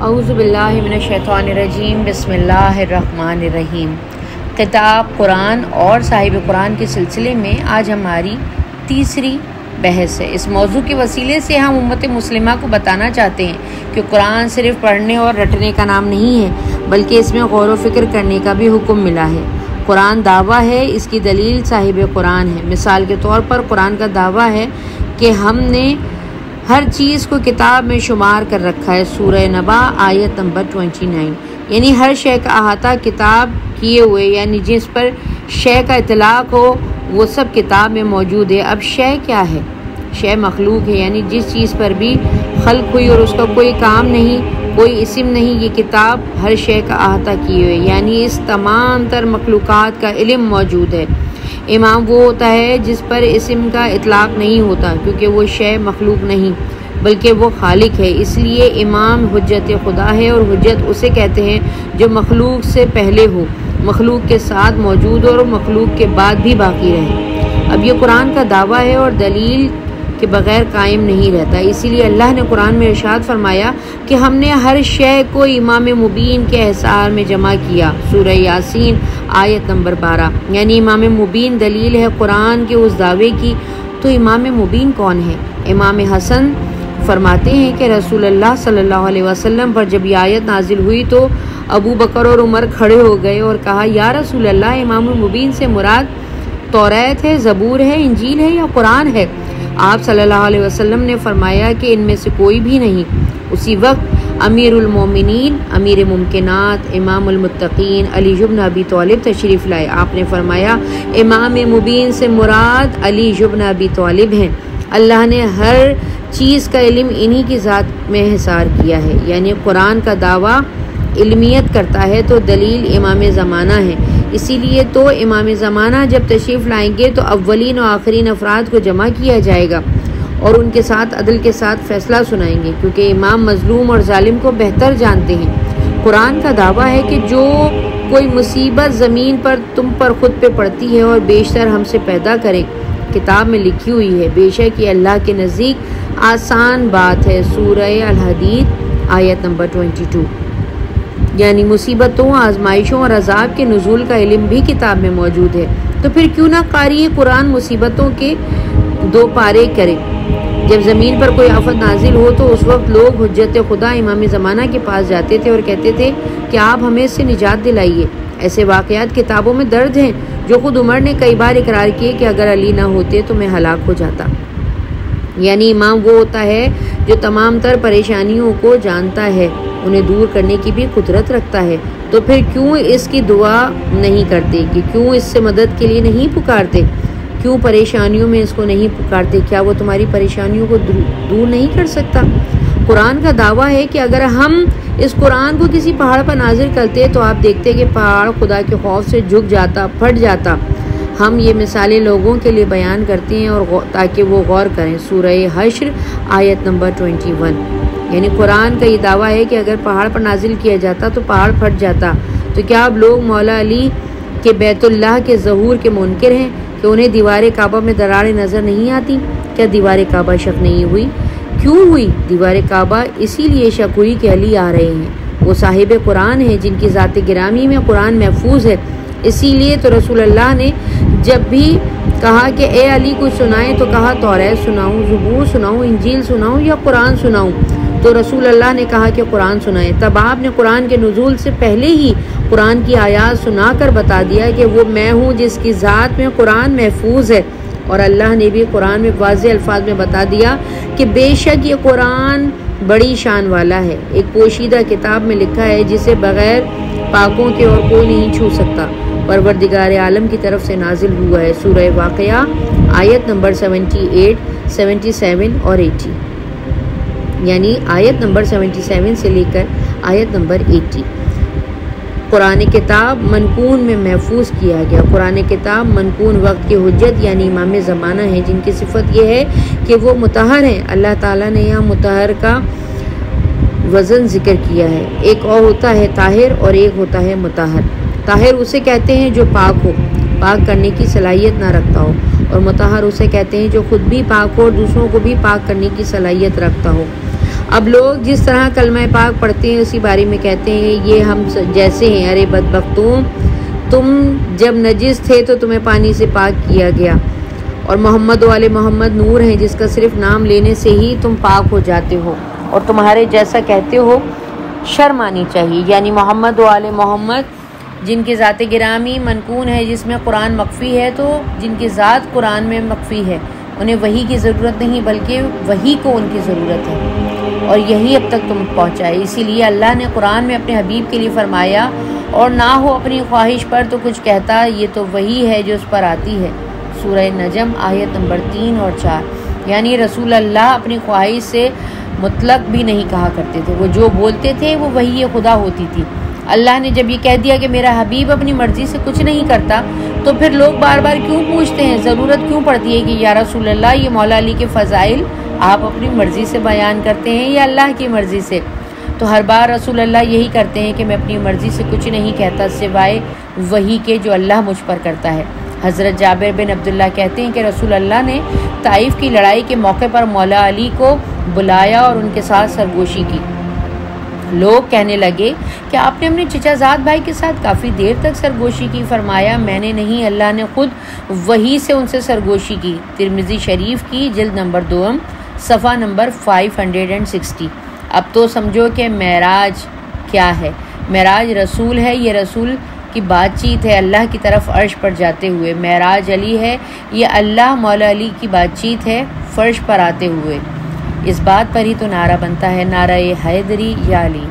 اعوذ باللہ من الشیطان الرجیم بسم اللہ الرحمن الرحیم۔ کتاب قرآن اور صاحب قرآن کے سلسلے میں آج ہماری تیسری بحث ہے۔ اس موضوع کے وسیلے سے ہم امت مسلمہ کو بتانا چاہتے ہیں کہ قرآن صرف پڑھنے اور رٹنے کا نام نہیں ہے، بلکہ اس میں غور و فکر کرنے کا بھی حکم ملا ہے۔ قرآن دعویٰ ہے، اس کی دلیل صاحب قرآن ہے۔ مثال کے طور پر قرآن کا دعویٰ ہے کہ ہم نے ہر چیز کو کتاب میں شمار کر رکھا ہے۔ سورہ نبا آیت نمبر 29، یعنی ہر شے کا احاطہ کتاب کیے ہوئے، یعنی جس پر شے کا اطلاق ہو وہ سب کتاب میں موجود ہے۔ اب شے کیا ہے؟ شے مخلوق ہے، یعنی جس چیز پر بھی خلق ہوئی اور اس کا کوئی کام نہیں، کوئی اسم نہیں، یہ کتاب ہر شے کا احاطہ کیے ہوئے، یعنی اس تمام تر مخلوقات کا علم موجود ہے۔ امام وہ ہوتا ہے جس پر اسم کا اطلاق نہیں ہوتا، کیونکہ وہ شے مخلوق نہیں بلکہ وہ خالق ہے۔ اس لیے امام حجت خدا ہے، اور حجت اسے کہتے ہیں جو مخلوق سے پہلے ہو، مخلوق کے ساتھ موجود ہو اور مخلوق کے بعد بھی باقی رہے۔ اب یہ قرآن کا دعویٰ ہے اور دلیل کے بغیر قائم نہیں رہتا۔ اسی لیے اللہ نے قرآن میں ارشاد فرمایا کہ ہم نے ہر شے کو امام مبین کے احصار میں جمع کیا۔ سورہ یاسین آیت نمبر 12، یعنی امام مبین دلیل ہے قرآن کے اس دعوے کی۔ تو امام مبین کون ہے؟ امام حسن فرماتے ہیں کہ رسول اللہ صلی اللہ علیہ وسلم پر جب یہ آیت نازل ہوئی تو ابو بکر اور عمر کھڑے ہو گئے اور کہا، یا رسول اللہ، امام مبین سے مراد توریت ہے، زبور ہے، انجیل ہے یا قرآن ہے؟ آپ صلی اللہ علیہ وسلم نے فرمایا کہ ان میں سے کوئی بھی نہیں۔ اسی وقت امیر المومنین، امیر ممکنات، امام المتقین علی بن ابی طالب تشریف لائے۔ آپ نے فرمایا، امام مبین سے مراد علی بن ابی طالب ہیں۔ اللہ نے ہر چیز کا علم انہی کی ذات میں حصار کیا ہے، یعنی قرآن کا دعویٰ علمیت کرتا ہے تو دلیل امام زمانہ ہے۔ اسی لیے تو امام زمانہ جب تشریف لائیں گے تو اولین و آخرین افراد کو جمع کیا جائے گا اور ان کے ساتھ عدل کے ساتھ فیصلہ سنائیں گے، کیونکہ امام مظلوم اور ظالم کو بہتر جانتے ہیں۔ قرآن کا دعویٰ ہے کہ جو کوئی مصیبت زمین پر تم پر خود پہ پڑتی ہے اور بیشتر ہم سے پیدا کرے، کتاب میں لکھی ہوئی ہے، بے شک یہ اللہ کے نزدیک آسان بات ہے۔ سورہ الحدید آیت نمبر 22، یعنی مصیبتوں، آزمائشوں اور عذاب کے نزول کا علم بھی کتاب میں موجود ہے۔ تو پھر کیوں نہ قاری قرآن مصیبتوں کے 2 پارے کرے؟ جب زمین پر کوئی آفت نازل ہو تو اس وقت لوگ حجت خدا امام زمانہ کے پاس جاتے تھے اور کہتے تھے کہ آپ ہمیں اس سے نجات دلائیے۔ ایسے واقعات کتابوں میں درج ہیں، جو خود عمر نے کئی بار اقرار کیے کہ اگر علی نہ ہوتے تو میں ہلاک ہو جاتا۔ یعنی امام وہ ہوتا ہے جو تمام تر پریشانیوں کو جانتا ہے، انہیں دور کرنے کی بھی قدرت رکھتا ہے۔ تو پھر کیوں اس کی دعا نہیں کرتے کہ کیوں اس سے مدد کے لیے نہیں پکارتے؟ کیوں پریشانیوں میں اس کو نہیں پکارتے؟ کیا وہ تمہاری پریشانیوں کو دور نہیں کر سکتا؟ قرآن کا دعویٰ ہے کہ اگر ہم اس قرآن کو کسی پہاڑ پر نازل کرتے تو آپ دیکھتے کہ پہاڑ خدا کے خوف سے جھک جاتا، پھٹ جاتا۔ ہم یہ مثالیں لوگوں کے لیے بیان کرتے ہیں اور تاکہ وہ غور کریں۔ سورہ حشر آیت نمبر 21، یعنی قرآن کا یہ دعویٰ ہے کہ اگر پہاڑ پر نازل کیا جاتا تو پہاڑ پھٹ جاتا۔ تو کیا اب لوگ مولا علی کے بیت اللہ کے ظہور کے منکر ہیں کہ انہیں دیوار کعبہ میں دراڑیں نظر نہیں آتی؟ کیا دیوار کعبہ شک نہیں ہوئی؟ کیوں ہوئی؟ دیوار کعبہ اسی لیے شک ہوئی کہ علی آ رہے ہیں، وہ صاحب قرآن ہیں جن کی ذات گرامی میں قرآن محفوظ ہے۔ اسی لیے تو رسول اللہ نے جب بھی کہا کہ اے علی کچھ سنائیں تو کہا توریت سناؤں، زبور سناؤں، انجیل سناؤں یا قرآن سناؤں؟ تو رسول اللہ نے کہا کہ قرآن سنائیں۔ تب آپ نے قرآن کے نزول سے پہلے ہی قرآن کی آیات سنا کر بتا دیا کہ وہ میں ہوں جس کی ذات میں قرآن محفوظ ہے، اور اللہ نے بھی قرآن میں واضح الفاظ میں بتا دیا کہ بے شک یہ قرآن بڑی شان والا ہے، ایک پوشیدہ کتاب میں لکھا ہے جسے بغیر پاکوں کے اور کوئی نہیں چھو سکتا، پروردگار عالم کی طرف سے نازل ہوا ہے۔ سورہ واقعہ آیت نمبر 78، 77 اور 80، یعنی آیت نمبر 77 سے لے کر آیت نمبر 80۔ قرآن کتاب منکون میں محفوظ کیا گیا۔ قرآن کتاب منکون وقت کی حجت یعنی امام زمانہ ہیں، جن کی صفت یہ ہے کہ وہ مطہر ہیں۔ اللہ تعالیٰ نے یہاں مطہر کا وزن ذکر کیا ہے۔ ایک اور ہوتا ہے طاہر اور ایک ہوتا ہے مطہر۔ طاہر اسے کہتے ہیں جو پاک ہو، پاک کرنے کی صلاحیت نہ رکھتا ہو، اور مطہر اسے کہتے ہیں جو خود بھی پاک ہو اور دوسروں کو بھی پاک کرنے کی صلاحیت رکھتا ہو۔ اب لوگ جس طرح کلمہ پاک پڑھتے ہیں اسی بارے میں کہتے ہیں یہ ہم جیسے ہیں، ارے بدبختوں، تم جب نجس تھے تو تمہیں پانی سے پاک کیا گیا، اور محمد و آل محمد نور ہیں جس کا صرف نام لینے سے ہی تم پاک ہو جاتے ہو، اور تمہارے جیسا کہتے ہو شرم آنی چاہیے۔ یعنی محمد و آل محمد جن کی ذات گرامی منکون ہے، جس میں قرآن مخفی ہے، تو جن کی ذات قرآن میں مخفی ہے انہیں وحی کی ضرورت نہیں بلکہ وحی کو ان کی ضرورت ہے، اور یہی اب تک تم پہنچائے۔ اسی لیے اللہ نے قرآن میں اپنے حبیب کے لیے فرمایا، اور نہ ہو اپنی خواہش پر تو کچھ کہتا، یہ تو وہی ہے جو اس پر آتی ہے۔ سورہ نجم آیت نمبر 3 اور 4۔ یعنی رسول اللہ اپنی خواہش سے مطلق بھی نہیں کہا کرتے تھے، وہ جو بولتے تھے وہ وحی خدا ہوتی تھی۔ اللہ نے جب یہ کہہ دیا کہ میرا حبیب اپنی مرضی سے کچھ نہیں کرتا، تو پھر لوگ بار بار کیوں پوچھتے ہیں، ضرورت کیوں پڑتی ہے کہ یا رسول اللہ یہ مولا علی کے فضائل آپ اپنی مرضی سے بیان کرتے ہیں یا اللہ کی مرضی سے؟ تو ہر بار رسول اللہ یہی کرتے ہیں کہ میں اپنی مرضی سے کچھ نہیں کہتا سوائے وحی کے جو اللہ مجھ پر کرتا ہے۔ حضرت جابر بن عبداللہ کہتے ہیں کہ رسول اللہ نے طائف کی لڑائی کے موقع پر مولا علی کو بلایا اور ان کے ساتھ سرگوشی کی۔ لوگ کہنے لگے کہ آپ نے اپنے چچا زاد بھائی کے ساتھ کافی دیر تک سرگوشی کی۔ فرمایا میں نے نہیں، اللہ نے خود وحی سے ان سے سرگوشی کی۔ ترمذی شریف کی جلد نمبر 2 صفحہ نمبر 560۔ اب تو سمجھو کہ معراج کیا ہے۔ معراج رسول ہے، یہ رسول کی بات چیت ہے اللہ کی طرف عرش پر جاتے ہوئے۔ معراج علی ہے، یہ اللہ مولا علی کی بات چیت ہے فرش پر آتے ہوئے۔ اس بات پر ہی تو نعرہ بنتا ہے، نعرہ حیدری یا علی۔